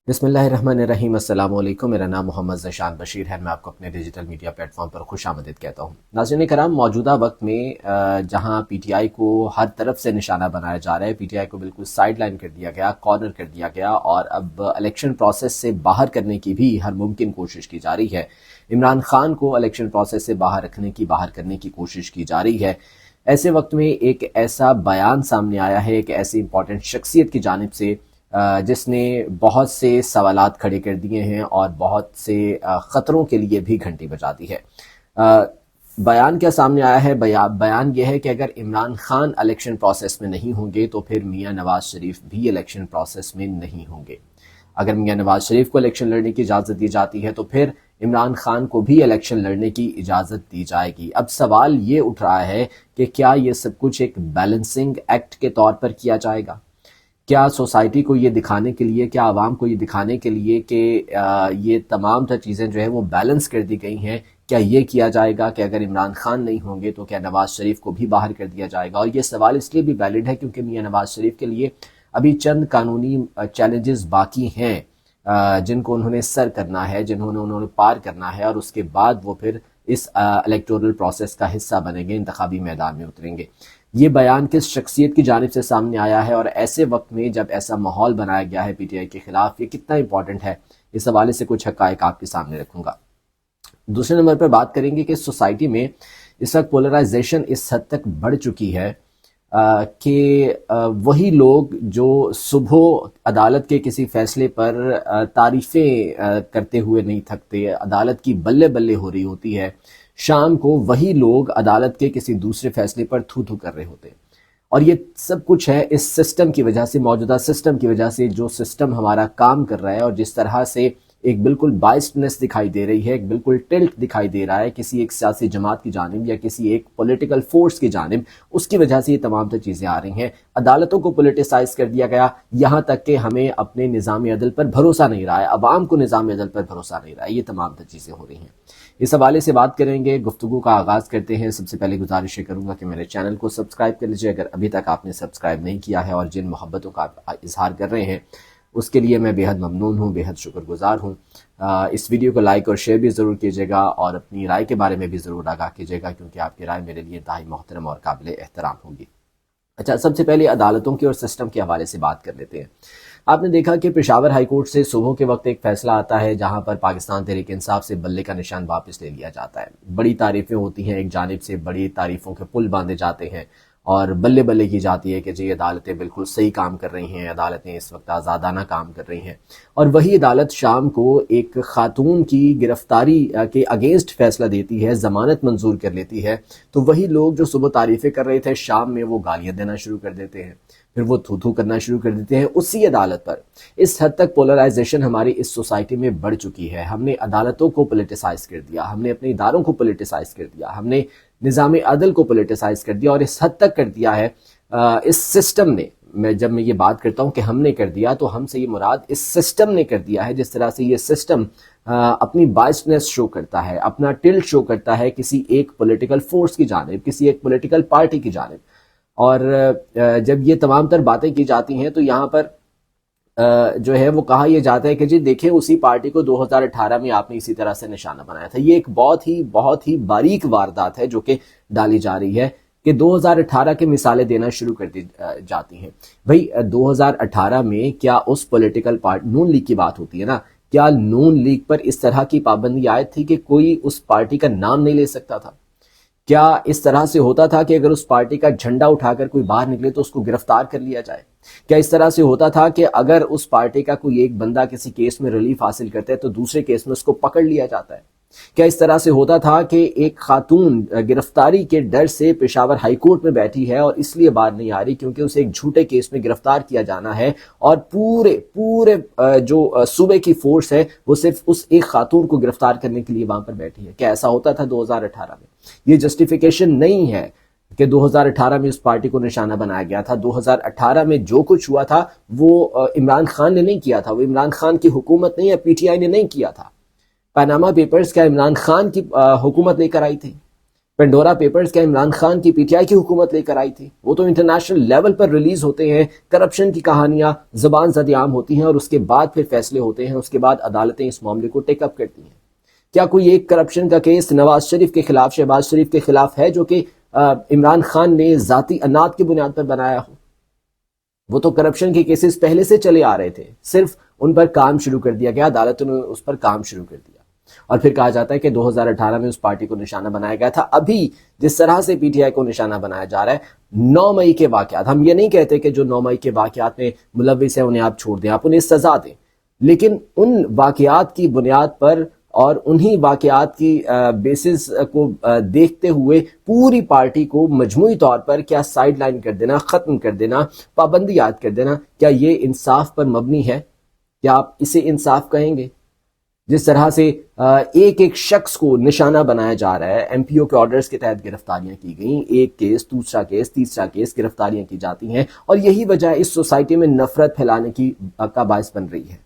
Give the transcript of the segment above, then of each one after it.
بسم اللہ الرحمن الرحیم۔ السلام علیکم، میرا نام محمد ذیشان بشیر ہے۔ میں آپ کو اپنے ڈیجیٹل میڈیا پلیٹ فارم پر خوش آمدید کہتا ہوں۔ ناظرین کرام، موجودہ وقت میں جہاں پی ٹی آئی کو ہر طرف سے نشانہ بنایا جا رہا ہے، پی ٹی آئی کو بالکل سائیڈ لائن کر دیا گیا، کارنر کر دیا گیا، اور اب الیکشن پروسیس سے باہر کرنے کی بھی ہر ممکن کوشش کی جا رہی ہے۔ عمران خان کو الیکشن پروسیس سے باہر کرنے کی کوشش کی جا رہی ہے۔ ایسے وقت میں ایک ایسا بیان سامنے آیا ہے، ایک ایسی امپورٹنٹ شخصیت کی جانب سے جس نے بہت سے سوالات کھڑے کر دیے ہیں اور بہت سے خطروں کے لیے بھی گھنٹی بجا دی ہے۔ بیان کیا سامنے آیا ہے؟ بیان یہ ہے کہ اگر عمران خان الیکشن پروسیس میں نہیں ہوں گے تو پھر میاں نواز شریف بھی الیکشن پروسیس میں نہیں ہوں گے۔ اگر میاں نواز شریف کو الیکشن لڑنے کی اجازت دی جاتی ہے تو پھر عمران خان کو بھی الیکشن لڑنے کی اجازت دی جائے گی۔ اب سوال یہ اٹھ رہا ہے کہ کیا یہ سب کچھ ایک بیلنسنگ ایکٹ کے طور پر کیا جائے گا؟ کیا سوسائٹی کو یہ دکھانے کے لیے، کیا عوام کو یہ دکھانے کے لیے کہ یہ تمام تر چیزیں جو ہے وہ بیلنس کر دی گئی ہیں، کیا یہ کیا جائے گا کہ اگر عمران خان نہیں ہوں گے تو کیا نواز شریف کو بھی باہر کر دیا جائے گا؟ اور یہ سوال اس لیے بھی ویلڈ ہے کیونکہ میاں نواز شریف کے لیے ابھی چند قانونی چیلنجز باقی ہیں جن کو انہوں نے سر کرنا ہے، انہوں نے پار کرنا ہے، اور اس کے بعد وہ پھر اس الیکٹورل پروسیس کا حصہ بنیں گے، انتخابی میدان میں اتریں گے۔ یہ بیان کس شخصیت کی جانب سے سامنے آیا ہے اور ایسے وقت میں جب ایسا ماحول بنایا گیا ہے پی ٹی آئی کے خلاف، یہ کتنا امپورٹنٹ ہے، اس حوالے سے کچھ حقائق آپ کے سامنے رکھوں گا۔ دوسرے نمبر پر بات کریں گے کہ سوسائٹی میں اس وقت پولرائزیشن اس حد تک بڑھ چکی ہے کہ وہی لوگ جو صبح عدالت کے کسی فیصلے پر تعریفیں کرتے ہوئے نہیں تھکتے، عدالت کی بلے بلے ہو رہی ہوتی ہے، شام کو وہی لوگ عدالت کے کسی دوسرے فیصلے پر تھو تھو کر رہے ہوتے ہیں۔ اور یہ سب کچھ ہے اس سسٹم کی وجہ سے، موجودہ سسٹم کی وجہ سے، جو سسٹم ہمارا کام کر رہا ہے اور جس طرح سے ایک بالکل بائسڈنس دکھائی دے رہی ہے، ایک بالکل ٹلٹ دکھائی دے رہا ہے کسی ایک سیاسی جماعت کی جانب یا کسی ایک پولیٹیکل فورس کی جانب، اس کی وجہ سے یہ تمام تر چیزیں آ رہی ہیں۔ عدالتوں کو پولیٹیسائز کر دیا گیا، یہاں تک کہ ہمیں اپنے نظام عدل پر بھروسہ نہیں رہا ہے، عوام کو نظام عدل پر بھروسہ نہیں رہا ہے، یہ تمام تر چیزیں ہو رہی ہیں۔ اس حوالے سے بات کریں گے، گفتگو کا آغاز کرتے ہیں۔ سب سے پہلے گزارش کروں گا کہ میرے چینل کو سبسکرائب کر لیجیے اگر ابھی تک آپ نے سبسکرائب نہیں کیا ہے، اور جن محبتوں کا آپ اظہار کر رہے ہیں اس کے لیے میں بے حد ممنون ہوں، بے حد شکر گزار ہوں۔ اس ویڈیو کو لائک اور شیئر بھی ضرور کیجیے گا، اور اپنی رائے کے بارے میں بھی ضرور آگاہ کیجیے گا، کیونکہ آپ کی رائے میرے لیے انتہائی محترم اور قابل احترام ہوگی۔ اچھا، سب سے پہلے عدالتوں کے اور سسٹم کے حوالے سے بات کر لیتے ہیں۔ آپ نے دیکھا کہ پشاور ہائی کورٹ سے صبح کے وقت ایک فیصلہ آتا ہے جہاں پر پاکستان تحریک انصاف سے بلے کا نشان واپس لے لیا جاتا ہے۔ بڑی تعریفیں ہوتی ہیں، ایک جانب سے بڑی تعریفوں کے پل باندھے جاتے ہیں اور بلے بلے کی جاتی ہے کہ جی عدالتیں بالکل صحیح کام کر رہی ہیں، عدالتیں اس وقت آزادانہ کام کر رہی ہیں، اور وہی عدالت شام کو ایک خاتون کی گرفتاری کے اگینسٹ فیصلہ دیتی ہے، ضمانت منظور کر لیتی ہے، تو وہی لوگ جو صبح تعریفیں کر رہے تھے شام میں وہ گالیاں دینا شروع کر دیتے ہیں، پھر وہ تھو تھو کرنا شروع کر دیتے ہیں اسی عدالت پر۔ اس حد تک پولرائزیشن ہماری اس سوسائٹی میں بڑھ چکی ہے۔ ہم نے عدالتوں کو پولیٹیسائز کر دیا، ہم نے اپنے اداروں کو پولیٹیسائز کر دیا، ہم نے نظام عدل کو پولیٹیسائز کر دیا، اور اس حد تک کر دیا ہے اس سسٹم نے، جب میں یہ بات کرتا ہوں کہ ہم نے کر دیا تو ہم سے یہ مراد اس سسٹم نے کر دیا ہے، جس طرح سے یہ سسٹم اپنی بائسڈنس شو کرتا ہے، اپنا ٹلٹ شو کرتا ہے کسی ایک پولیٹیکل فورس کی جانب، کسی ایک پولیٹیکل پارٹی کی جانب۔ اور جب یہ تمام تر باتیں کی جاتی ہیں تو یہاں پر جو ہے وہ کہا یہ جاتا ہے کہ جی دیکھیں اسی پارٹی کو 2018 میں آپ نے اسی طرح سے نشانہ بنایا تھا۔ یہ ایک بہت ہی باریک واردات ہے جو کہ ڈالی جا رہی ہے کہ 2018 کے مثالیں دینا شروع کر دی جاتی ہیں۔ بھئی 2018 میں کیا اس پولیٹیکل پارٹی نون لیگ کی بات ہوتی ہے نا، کیا نون لیگ پر اس طرح کی پابندی عائد تھی کہ کوئی اس پارٹی کا نام نہیں لے سکتا تھا؟ کیا اس طرح سے ہوتا تھا کہ اگر اس پارٹی کا جھنڈا اٹھا کر کوئی باہر نکلے تو اس کو گرفتار کر لیا جائے؟ کیا اس طرح سے ہوتا تھا کہ اگر اس پارٹی کا کوئی ایک بندہ کسی کیس میں ریلیف حاصل کرتا ہے تو دوسرے کیس میں اس کو پکڑ لیا جاتا ہے؟ کیا اس طرح سے ہوتا تھا کہ ایک خاتون گرفتاری کے ڈر سے پشاور ہائی کورٹ میں بیٹھی ہے اور اس لیے باہر نہیں آ رہی کیونکہ اسے ایک جھوٹے کیس میں گرفتار کیا جانا ہے، اور پورے جو صوبے کی فورس ہے وہ صرف اس ایک خاتون کو گرفتار کرنے کے لیے وہاں پر بیٹھی ہے؟ کیا ایسا ہوتا تھا 2018 میں؟ یہ جسٹیفیکیشن نہیں ہے کہ 2018 میں اس پارٹی کو نشانہ بنایا گیا تھا۔ 2018 میں جو کچھ ہوا تھا وہ عمران خان نے نہیں کیا تھا، وہ عمران خان کی حکومت نہیں یا پی ٹی آئی نے نہیں کیا تھا۔ پاناما پیپرز کیا عمران خان کی حکومت لے کر آئی تھی؟ پینڈورا پیپرز کیا عمران خان کی پی ٹی آئی کی حکومت لے کر آئی تھی؟ وہ تو انٹرنیشنل لیول پر ریلیز ہوتے ہیں، کرپشن کی کہانیاں زبان زد عام ہوتی ہیں اور اس کے بعد پھر فیصلے ہوتے ہیں، اس کے بعد عدالتیں اس معاملے کو ٹیک اپ کرتی ہیں۔ کیا کوئی ایک کرپشن کا کیس نواز شریف کے خلاف، شہباز شریف کے خلاف ہے جو کہ عمران خان نے ذاتی انات کی بنیاد پر بنایا ہو؟ وہ تو کرپشن کے کیسز پہلے سے چلے آ رہے تھے، صرف ان پر کام شروع کر دیا گیا، عدالتوں نے اس پر کام شروع کر دیا، اور پھر کہا جاتا ہے کہ 2018 میں اس پارٹی کو نشانہ بنایا گیا تھا۔ ابھی جس طرح سے پی ٹی آئی کو نشانہ بنایا جا رہا ہے، 9 مئی کے واقعات، ہم یہ نہیں کہتے کہ جو 9 مئی کے واقعات میں ملوث ہیں انہیں آپ چھوڑ دیں، آپ انہیں سزا دیں، لیکن ان واقعات کی بنیاد پر اور انہی واقعات کی بیسس کو دیکھتے ہوئے پوری پارٹی کو مجموعی طور پر کیا سائیڈ لائن کر دینا، ختم کر دینا، پابندی عائد کر دینا، کیا یہ انصاف پر مبنی ہے؟ کیا آپ اسے انصاف کہیں گے؟ جس طرح سے ایک ایک شخص کو نشانہ بنایا جا رہا ہے، ایم پی او کے آرڈرز کے تحت گرفتاریاں کی گئیں، ایک کیس، دوسرا کیس، تیسرا کیس، گرفتاریاں کی جاتی ہیں، اور یہی وجہ اس سوسائٹی میں نفرت پھیلانے کی کا باعث بن رہی ہے۔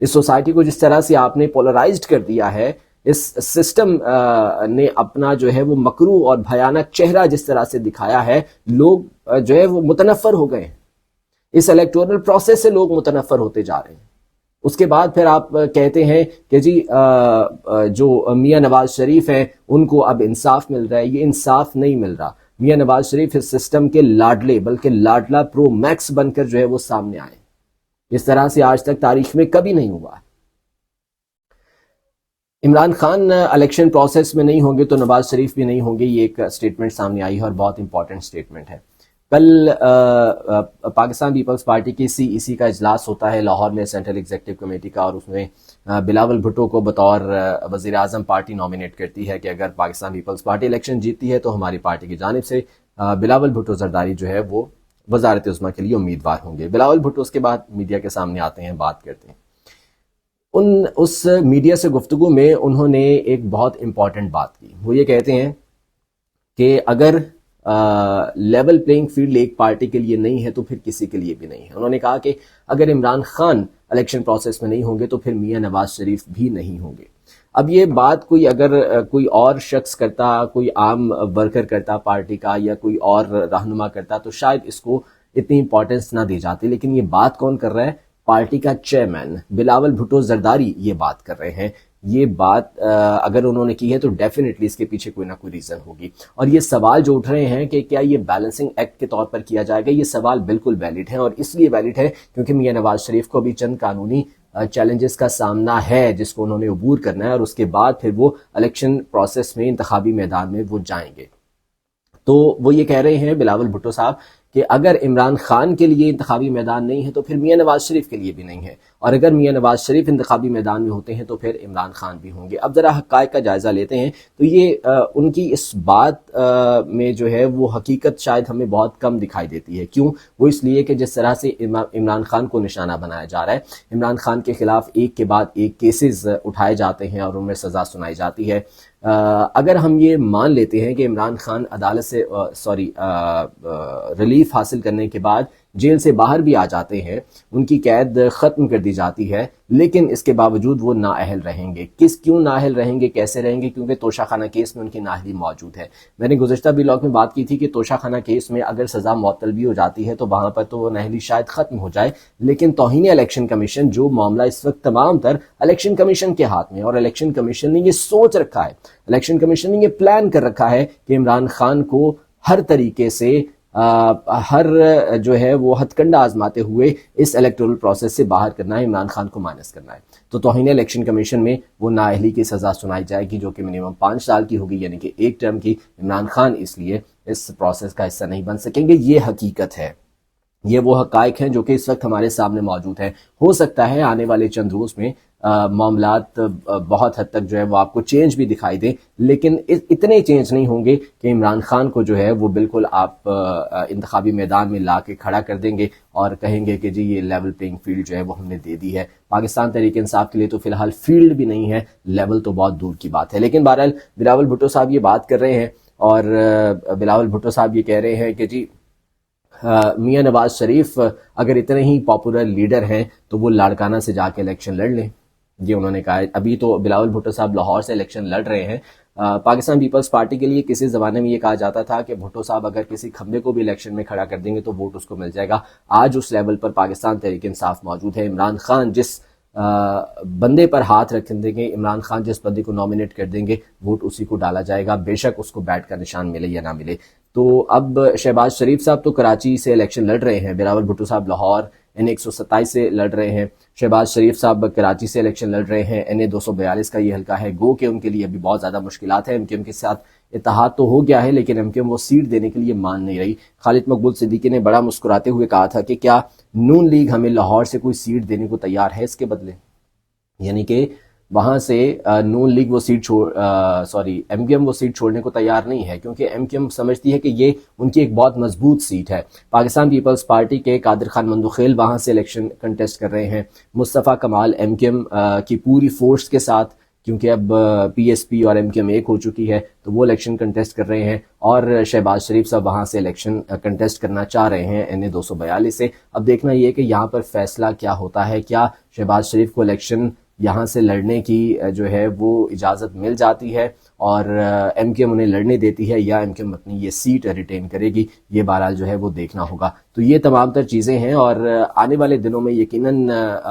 اس سوسائٹی کو جس طرح سے آپ نے پولرائزڈ کر دیا ہے، اس سسٹم نے اپنا جو ہے وہ مکروہ اور بھیانک چہرہ جس طرح سے دکھایا ہے، لوگ جو ہے وہ متنفر ہو گئے ہیں، اس الیکٹورل پروسیس سے لوگ متنفر ہوتے جا رہے ہیں۔ اس کے بعد پھر آپ کہتے ہیں کہ جی جو میاں نواز شریف ہیں ان کو اب انصاف مل رہا ہے۔ یہ انصاف نہیں مل رہا۔ میاں نواز شریف اس سسٹم کے لاڈلے بلکہ لاڈلا پرو میکس بن کر جو ہے وہ سامنے آئے، اس طرح سے آج تک تاریخ میں کبھی نہیں ہوا۔ عمران خان الیکشن پروسیس میں نہیں ہوں گے تو نواز شریف بھی نہیں ہوں گے، یہ ایک سٹیٹمنٹ سامنے آئی ہے اور بہت امپورٹنٹ سٹیٹمنٹ ہے۔ کل پاکستان پیپلز پارٹی کی سی ای سی کا اجلاس ہوتا ہے لاہور میں، سینٹرل ایگزیکٹو کمیٹی کا، اور اس میں بلاول بھٹو کو بطور وزیر اعظم پارٹی نامینیٹ کرتی ہے کہ اگر پاکستان پیپلز پارٹی الیکشن جیتتی ہے تو ہماری پارٹی کی جانب سے بلاول بھٹو زرداری جو ہے وہ وزارت عظمیٰ کے لیے امیدوار ہوں گے۔ بلاول بھٹو اس کے بعد میڈیا کے سامنے آتے ہیں، بات کرتے ہیں۔ اس میڈیا سے گفتگو میں انہوں نے ایک بہت امپورٹنٹ بات کی، وہ یہ کہتے ہیں کہ اگر لیول پلینگ فیلڈ ایک پارٹی کے لیے نہیں ہے تو پھر کسی کے لیے بھی نہیں ہے۔ انہوں نے کہا کہ اگر عمران خان الیکشن پروسیس میں نہیں ہوں گے تو پھر میاں نواز شریف بھی نہیں ہوں گے۔ اب یہ بات کوئی اور شخص کرتا، کوئی عام ورکر کرتا پارٹی کا، یا کوئی اور رہنما کرتا تو شاید اس کو اتنی امپورٹنس نہ دی جاتی، لیکن یہ بات کون کر رہا ہے؟ پارٹی کا چیئرمین بلاول بھٹو زرداری یہ بات کر رہے ہیں۔ یہ بات اگر انہوں نے کی ہے تو ڈیفینیٹلی اس کے پیچھے کوئی نہ کوئی ریزن ہوگی، اور یہ سوال جو اٹھ رہے ہیں کہ کیا یہ بیلنسنگ ایکٹ کے طور پر کیا جائے گا، یہ سوال بالکل ویلڈ ہے، اور اس لیے ویلڈ ہے کیونکہ میاں نواز شریف کو بھی چند قانونی چیلنجز کا سامنا ہے جس کو انہوں نے عبور کرنا ہے، اور اس کے بعد پھر وہ الیکشن پروسیس میں، انتخابی میدان میں وہ جائیں گے۔ تو وہ یہ کہہ رہے ہیں بلاول بھٹو صاحب کہ اگر عمران خان کے لیے انتخابی میدان نہیں ہے تو پھر میاں نواز شریف کے لیے بھی نہیں ہے، اور اگر میاں نواز شریف انتخابی میدان میں ہوتے ہیں تو پھر عمران خان بھی ہوں گے۔ اب ذرا حقائق کا جائزہ لیتے ہیں تو یہ ان کی اس بات میں جو ہے وہ حقیقت شاید ہمیں بہت کم دکھائی دیتی ہے۔ کیوں؟ وہ اس لیے کہ جس طرح سے عمران خان کو نشانہ بنایا جا رہا ہے، عمران خان کے خلاف ایک کے بعد ایک کیسز اٹھائے جاتے ہیں اور ان میں سزا سنائی جاتی ہے۔ اگر ہم یہ مان لیتے ہیں کہ عمران خان عدالت سے ریلیف حاصل کرنے کے بعد جیل سے باہر بھی آ جاتے ہیں، ان کی قید ختم کر دی جاتی ہے، لیکن اس کے باوجود وہ نااہل رہیں گے۔ کیوں نااہل رہیں گے، کیسے رہیں گے؟ کیونکہ توشہ خانہ کیس میں ان کی نااہلی موجود ہے۔ میں نے گزشتہ ولاگ میں بات کی تھی کہ توشہ خانہ کیس میں اگر سزا معطل بھی ہو جاتی ہے تو وہاں پر تو وہ نااہلی شاید ختم ہو جائے، لیکن توہین الیکشن کمیشن، جو معاملہ اس وقت تمام تر الیکشن کمیشن کے ہاتھ میں، اور الیکشن کمیشن نے یہ سوچ رکھا ہے، الیکشن کمیشن نے یہ پلان کر رکھا ہے کہ عمران خان کو ہر طریقے سے ہر جو ہے وہ ہتھ کنڈا آزماتے ہوئے اس الیکٹورل پروسیس سے باہر کرنا ہے، عمران خان کو مائنس کرنا ہے۔ تو توہین الیکشن کمیشن میں وہ نااہلی کی سزا سنائی جائے گی جو کہ منیمم 5 سال کی ہوگی، یعنی کہ ایک ٹرم کی۔ عمران خان اس لیے اس پروسیس کا حصہ نہیں بن سکیں گے۔ یہ حقیقت ہے، یہ وہ حقائق ہیں جو کہ اس وقت ہمارے سامنے موجود ہیں۔ ہو سکتا ہے آنے والے چند روز میں معاملات بہت حد تک جو ہے وہ آپ کو چینج بھی دکھائی دیں، لیکن اتنے چینج نہیں ہوں گے کہ عمران خان کو جو ہے وہ بالکل آپ انتخابی میدان میں لا کے کھڑا کر دیں گے اور کہیں گے کہ جی یہ لیول پلینگ فیلڈ جو ہے وہ ہم نے دے دی ہے۔ پاکستان تحریک انصاف کے لیے تو فی الحال فیلڈ بھی نہیں ہے، لیول تو بہت دور کی بات ہے۔ لیکن بہرحال بلاول بھٹو صاحب یہ بات کر رہے ہیں، اور بلاول بھٹو صاحب یہ کہہ رہے ہیں کہ جی میاں نواز شریف اگر اتنے ہی پاپولر لیڈر ہیں تو وہ لاڑکانہ سے جا کے الیکشن لڑ لیں۔ یہ انہوں نے کہا ہے۔ ابھی تو بلاول بھٹو صاحب لاہور سے الیکشن لڑ رہے ہیں، پاکستان پیپلز پارٹی کے لیے کسی زمانے میں یہ کہا جاتا تھا کہ بھٹو صاحب اگر کسی کھمبے کو بھی الیکشن میں کھڑا کر دیں گے تو ووٹ اس کو مل جائے گا. آج اس لیول پر پاکستان تحریک انصاف موجود ہے. عمران خان جس بندے پر ہاتھ رکھ دیں گے, عمران خان جس بندے کو نامینیٹ کر دیں گے, ووٹ اسی کو ڈالا جائے گا, بے شک اس کو بیٹ کا نشان ملے یا نہ ملے. تو اب شہباز شریف صاحب تو کراچی سے الیکشن لڑ رہے ہیں, بلاول بھٹو صاحب لاہور N127 سے لڑ رہے ہیں, شہباز شریف صاحب کراچی سے الیکشن لڑ رہے ہیں, NA242 کا یہ حلقہ ہے. گو کہ ان کے لیے ابھی بہت زیادہ مشکلات ہیں. MKM کے ساتھ اتحاد تو ہو گیا ہے لیکن MKM وہ سیٹ دینے کے لیے مان نہیں رہی. خالد مقبول صدیقی نے بڑا مسکراتے ہوئے کہا تھا کہ کیا نون لیگ ہمیں لاہور سے کوئی سیٹ دینے کو تیار ہے اس کے بدلے, یعنی کہ وہاں سے نون لیگ وہ سیٹ MKM وہ سیٹ چھوڑنے کو تیار نہیں ہے, کیونکہ MKM سمجھتی ہے کہ یہ ان کی ایک بہت مضبوط سیٹ ہے. پاکستان پیپلز پارٹی کے قادر خان مندوخیل وہاں سے الیکشن کنٹیسٹ کر رہے ہیں. مصطفیٰ کمال MKM کی پوری فورس کے ساتھ, کیونکہ اب PSP اور MKM ایک ہو چکی ہے, تو وہ الیکشن کنٹیسٹ کر رہے ہیں. اور شہباز شریف صاحب وہاں سے الیکشن کنٹیسٹ کرنا چاہ رہے ہیں NA242 سے. اب دیکھنا یہ کہ یہاں پر فیصلہ کیا ہوتا ہے, کیا شہباز شریف کو الیکشن یہاں سے لڑنے کی جو ہے وہ اجازت مل جاتی ہے اور MKM انہیں لڑنے دیتی ہے, یا MKM اپنی یہ سیٹ ریٹین کرے گی. یہ بہرحال جو ہے وہ دیکھنا ہوگا. تو یہ تمام تر چیزیں ہیں اور آنے والے دنوں میں یقیناً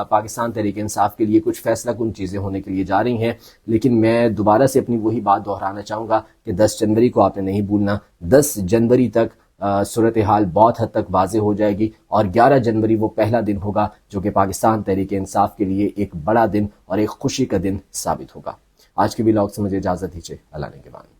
پاکستان تحریک انصاف کے لیے کچھ فیصلہ کن چیزیں ہونے کے لیے جا رہی ہیں. لیکن میں دوبارہ سے اپنی وہی بات دہرانا چاہوں گا کہ 10 جنوری کو آپ نے نہیں بھولنا. 10 جنوری تک صورتحال بہت حد تک واضح ہو جائے گی اور 11 جنوری وہ پہلا دن ہوگا جو کہ پاکستان تحریک انصاف کے لیے ایک بڑا دن اور ایک خوشی کا دن ثابت ہوگا. آج کے ولاگ سے مجھے اجازت دیجیے. اللہ نے کے بعد.